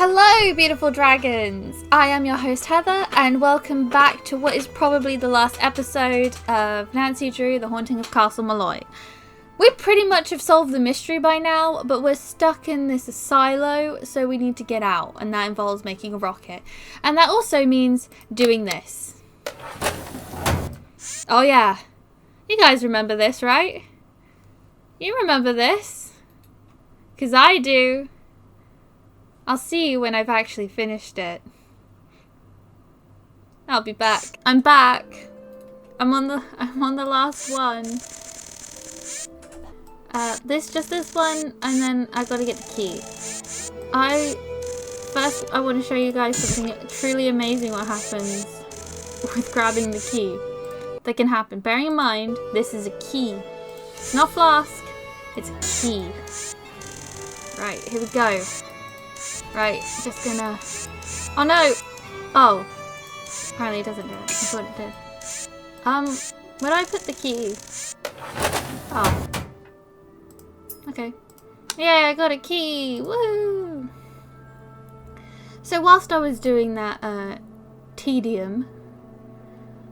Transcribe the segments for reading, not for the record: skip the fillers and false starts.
Hello, beautiful dragons! I am your host, Heather, and welcome back to what is probably the last episode of Nancy Drew, The Haunting of Castle Malloy. We pretty much have solved the mystery by now, but we're stuck in this silo, so we need to get out, and that involves making a rocket. And that also means doing this. Oh yeah, you guys remember this, right? You remember this? 'Cause I do. I'll see you when I've actually finished it. I'll be back. I'm back. I'm on the last one. Just this one, and then I gotta get the key. First I want to show you guys something truly amazing what happens with grabbing the key. That can happen. Bearing in mind, this is a key. It's not a flask, it's a key. Right, here we go. Right, just gonna... Oh no! Oh. Apparently it doesn't do it. I thought it did. Where do I put the key? Oh. Okay. Yeah, I got a key! Woo! So whilst I was doing that, tedium...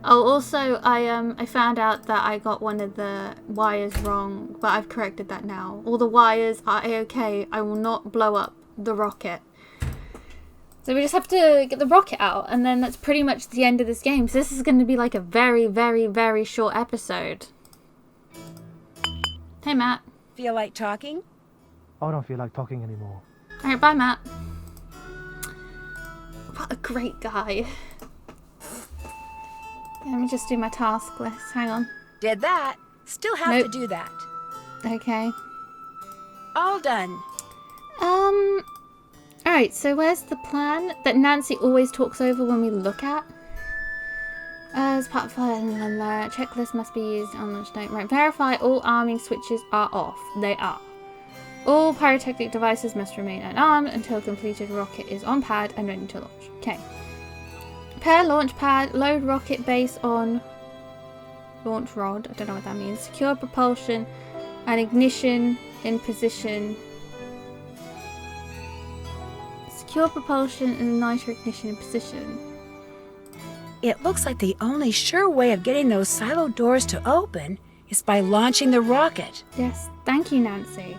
Oh, also, I found out that I got one of the wires wrong, but I've corrected that now. All the wires are A-okay. I will not blow up the rocket. So we just have to get the rocket out, and then that's pretty much the end of this game. So this is going to be like a very, very, very short episode. Hey, Matt. Feel like talking? I don't feel like talking anymore. Alright, bye, Matt. What a great guy. Let me just do my task list. Hang on. Did that. Still have to do that. Okay. All done. Alright, so where's the plan that Nancy always talks over when we look at? As part of the checklist must be used on launch date. Right, verify all arming switches are off. They are. All pyrotechnic devices must remain unarmed until completed rocket is on pad and ready to launch. Okay. Pair launch pad, load rocket base on launch rod. I don't know what that means. Secure propulsion and ignition in position. Secure propulsion and nitro ignition in position. It looks like the only sure way of getting those silo doors to open is by launching the rocket. Yes, thank you, Nancy.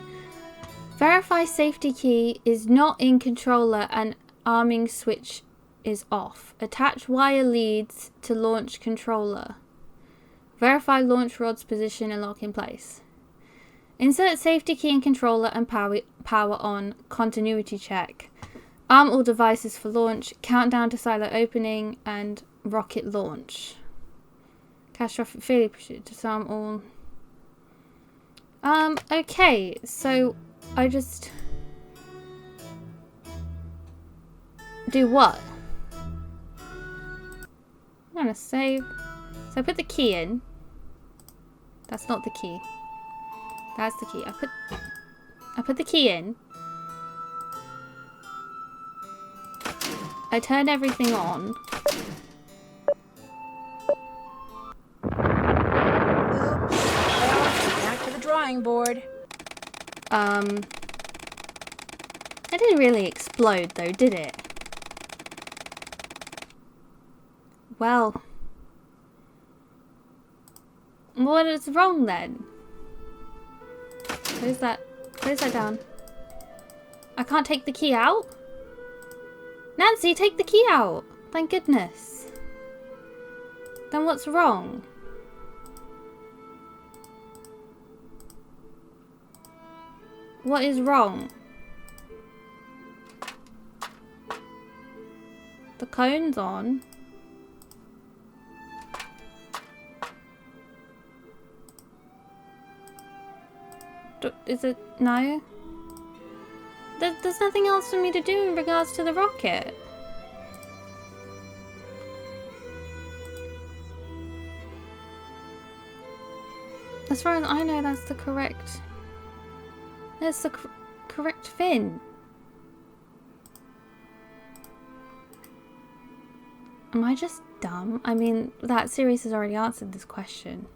Verify safety key is not in controller and arming switch is off. Attach wire leads to launch controller. Verify launch rod's position and lock in place. Insert safety key in controller and power on. Continuity check. Arm all devices for launch. Countdown to silo opening and rocket launch. Catastrophic failure pursuit. Disarm all. Okay, so I just do what? I'm gonna save. So I put the key in. That's not the key. That's the key. I put the key in. I turned everything on. Oops. Well, back to the drawing board. It didn't really explode though, did it? Well, what is wrong then? Close that down. I can't take the key out? Nancy, take the key out! Thank goodness. Then what's wrong? What is wrong? The cone's on. Is it? No? There's nothing else for me to do in regards to the rocket. As far as I know, that's the correct... That's the correct fin. Am I just dumb? I mean, that series has already answered this question.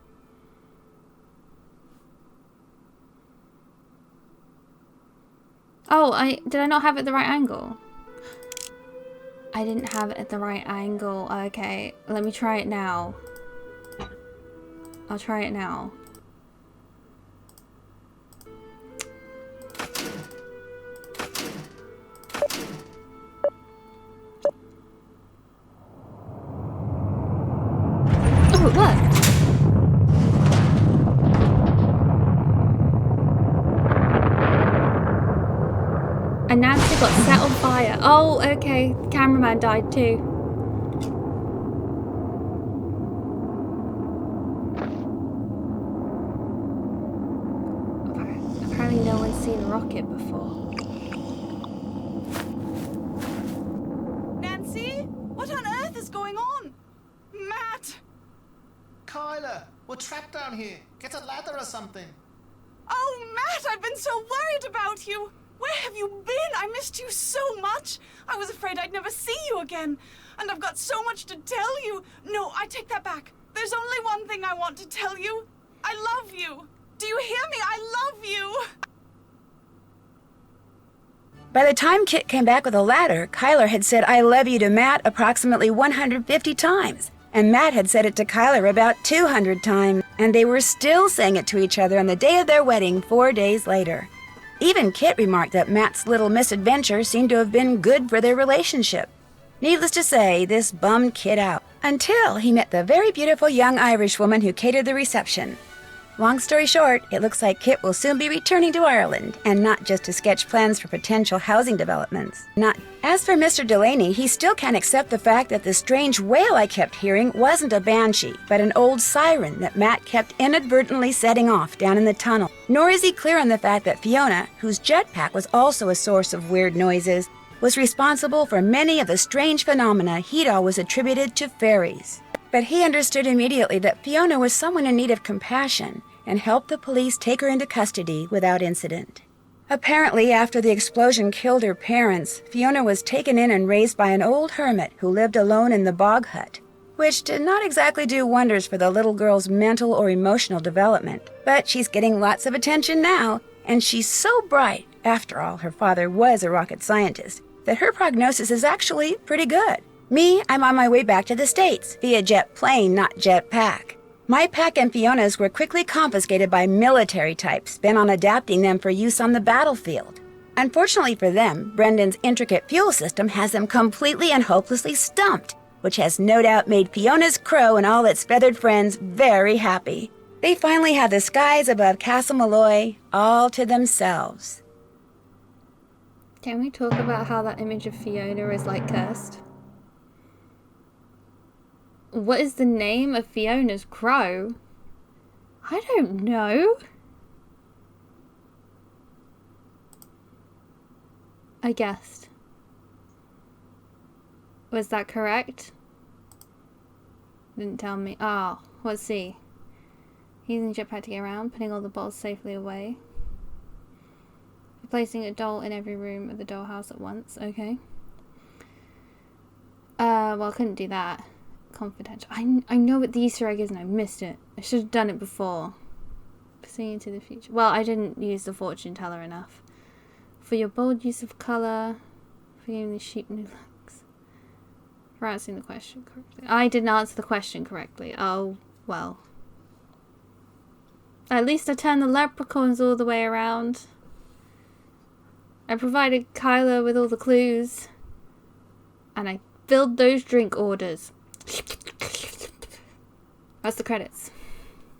Oh, did I not have it the right angle? I didn't have it at the right angle. Okay, let me try it now. I'll try it now. Oh, look! And Nancy got set on fire. Oh, okay. The cameraman died too. Apparently no one's seen a rocket before. Nancy? What on earth is going on? Matt! Kyler, we're trapped down here. Get a ladder or something. Oh, Matt, I've been so worried about you. Where have you been? I missed you so much. I was afraid I'd never see you again. And I've got so much to tell you. No, I take that back. There's only one thing I want to tell you. I love you. Do you hear me? I love you. By the time Kit came back with a ladder, Kyler had said I love you to Matt approximately 150 times. And Matt had said it to Kyler about 200 times. And they were still saying it to each other on the day of their wedding 4 days later. Even Kit remarked that Matt's little misadventure seemed to have been good for their relationship. Needless to say, this bummed Kit out, until he met the very beautiful young Irish woman who catered the reception. Long story short, it looks like Kit will soon be returning to Ireland, and not just to sketch plans for potential housing developments. As for Mr. Delaney, he still can't accept the fact that the strange wail I kept hearing wasn't a banshee, but an old siren that Matt kept inadvertently setting off down in the tunnel. Nor is he clear on the fact that Fiona, whose jetpack was also a source of weird noises, was responsible for many of the strange phenomena he'd always attributed to fairies. But he understood immediately that Fiona was someone in need of compassion, and helped the police take her into custody without incident. Apparently, after the explosion killed her parents, Fiona was taken in and raised by an old hermit who lived alone in the bog hut, which did not exactly do wonders for the little girl's mental or emotional development. But she's getting lots of attention now, and she's so bright, after all, her father was a rocket scientist, that her prognosis is actually pretty good. Me, I'm on my way back to the States, via jet plane, not jet pack. My pack and Fiona's were quickly confiscated by military types bent on adapting them for use on the battlefield. Unfortunately for them, Brendan's intricate fuel system has them completely and hopelessly stumped, which has no doubt made Fiona's crow and all its feathered friends very happy. They finally have the skies above Castle Malloy all to themselves. Can we talk about how that image of Fiona is like cursed? What is the name of Fiona's crow? I don't know. I guessed. Was that correct? Didn't tell me. Oh, let's see. Using jetpack to get around, putting all the balls safely away. Placing a doll in every room of the dollhouse at once. Okay. Well, I couldn't do that. Confidential. I know what the Easter egg is and I missed it. I should have done it before. Seeing into the future. Well, I didn't use the fortune teller enough. For your bold use of colour. For giving the sheep new looks. For answering the question correctly. I didn't answer the question correctly. Oh, well. At least I turned the leprechauns all the way around. I provided Kyler with all the clues. And I filled those drink orders. That's the credits.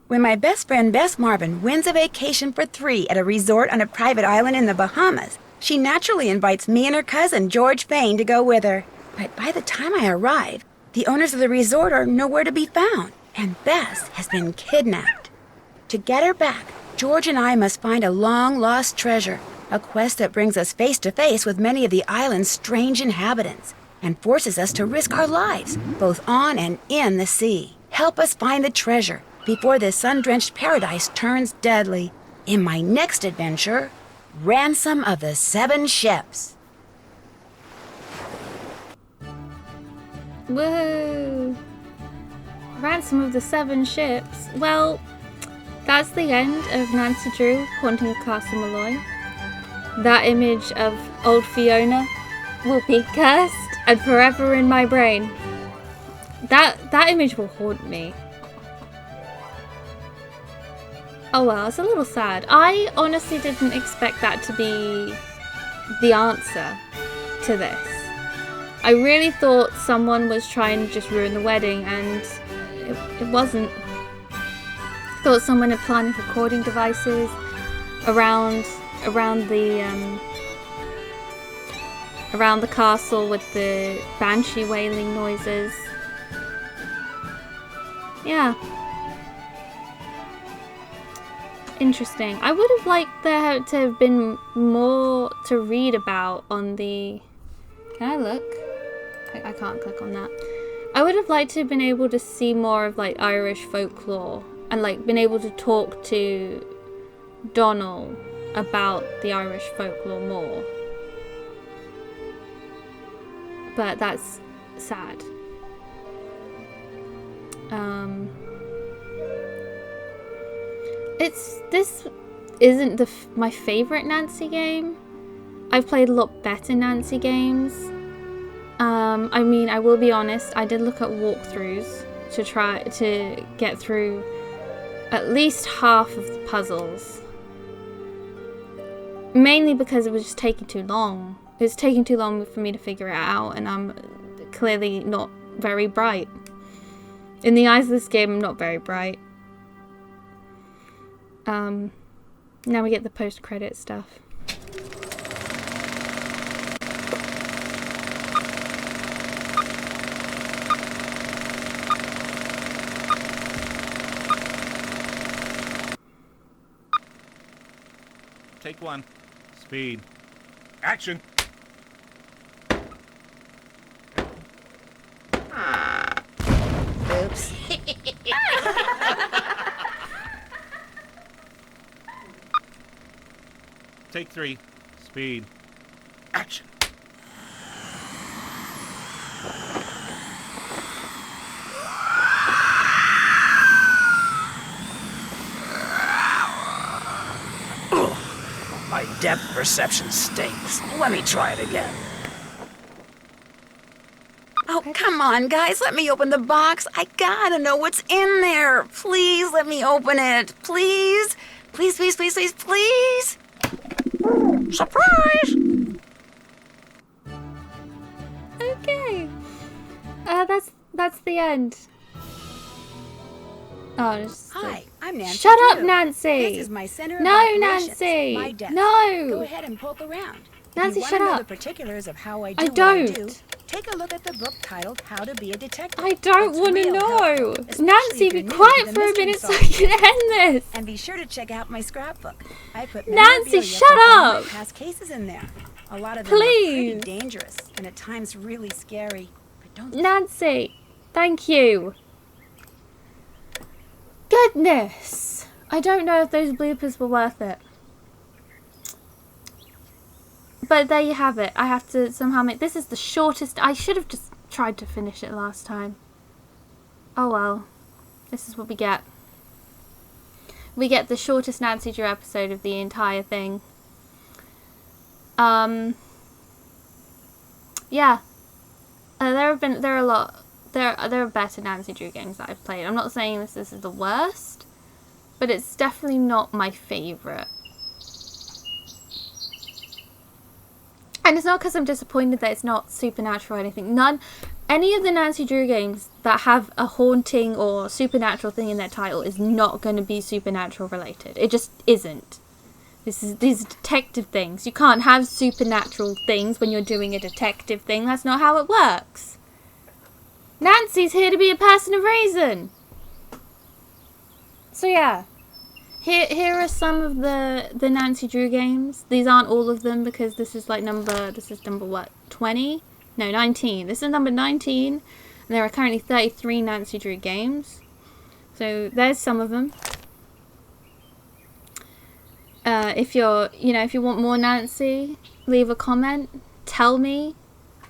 When my best friend Bess Marvin wins a vacation for 3 at a resort on a private island in the Bahamas, she naturally invites me and her cousin George Fain to go with her. But by the time I arrive, the owners of the resort are nowhere to be found, and Bess has been kidnapped. To get her back, George and I must find a long-lost treasure, a quest that brings us face to face with many of the island's strange inhabitants, and forces us to risk our lives, both on and in the sea. Help us find the treasure before this sun-drenched paradise turns deadly. In my next adventure, Ransom of the 7 Ships. Whoa! Ransom of the 7 Ships. Well, that's the end of Nancy Drew haunting Castle Malloy. That image of old Fiona will be cursed. and forever in my brain. That image will haunt me. Oh well, it's a little sad. I honestly didn't expect that to be the answer to this. I really thought someone was trying to just ruin the wedding, and it wasn't. I thought someone had planted recording devices around the castle with the banshee wailing noises. Yeah. Interesting. I would have liked there to have been more to read about on the... Can I look? I can't click on that. I would have liked to have been able to see more of like Irish folklore and like been able to talk to Donal about the Irish folklore more. But that's sad. This isn't my favorite Nancy game. I've played a lot better Nancy games. I mean, I will be honest, I did look at walkthroughs to try to get through at least half of the puzzles. Mainly because it was just taking too long. It was taking too long for me to figure it out, and I'm clearly not very bright. In the eyes of this game, I'm not very bright. Now we get the post-credit stuff. Take one. Speed. Action. Oops. Take three. Speed. Action. My depth perception stinks. Let me try it again. Oh, come on, guys. Let me open the box. I gotta know what's in there. Please let me open it. Please. Please, please, please, please, please. Surprise! Okay. That's the end. Oh, just Hi, I'm Nancy. Shut up, Drew. Nancy. This is my center No, of operations, Nancy. my desk. No. Go ahead and poke around. Nancy, if you shut want to know up. the particulars of how I I do what I don't. do, take a look at the book titled How to Be a Detective. I don't It's want to real know. helpful, especially Nancy, if be you're new quiet to the for a mystery minute so I solving can end this. And be sure to check out my scrapbook. I put Nancy, memorabilia shut from all my up. past cases in there. A lot of them are Please. pretty dangerous and at times really scary. But don't Nancy, thank you. Goodness. I don't know if those bloopers were worth it. But there you have it. I have to somehow make... This is the shortest... I should have just tried to finish it last time. Oh well. This is what we get. We get the shortest Nancy Drew episode of the entire thing. Yeah. There are better Nancy Drew games that I've played. I'm not saying this is the worst, but it's definitely not my favourite. And it's not because I'm disappointed that it's not supernatural or anything. Any of the Nancy Drew games that have a haunting or supernatural thing in their title is not going to be supernatural related. It just isn't. These detective things. You can't have supernatural things when you're doing a detective thing. That's not how it works. Nancy's here to be a person of reason. So yeah. Here are some of the Nancy Drew games. These aren't all of them because this is number what? 20? No, 19. This is number 19. And there are currently 33 Nancy Drew games. So there's some of them. If you want more Nancy, leave a comment. Tell me.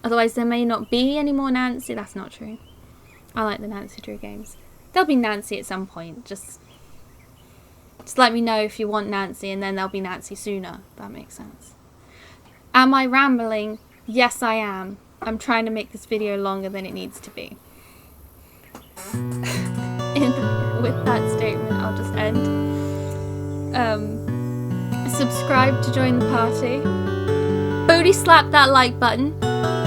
Otherwise there may not be any more Nancy. That's not true. I like the Nancy Drew games. There'll be Nancy at some point. Just let me know if you want Nancy, and then there'll be Nancy sooner. That makes sense. Am I rambling? Yes, I am. I'm trying to make this video longer than it needs to be. With that statement, I'll just end. Subscribe to join the party. Booty slap that like button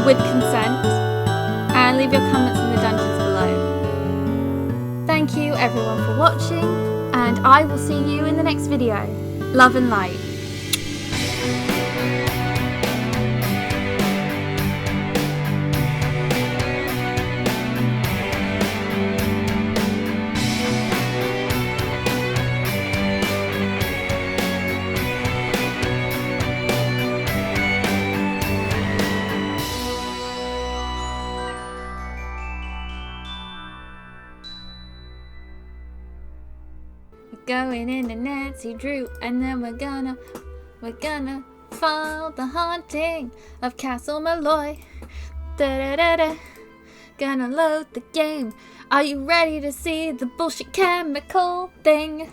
with consent. And leave your comments in the dungeons below. Thank you everyone for watching, and I will see you in the next video. Love and light. Going into Nancy Drew, and then we're gonna follow the haunting of Castle Malloy. Da-da-da-da. Gonna load the game. Are you ready to see the bullshit chemical thing?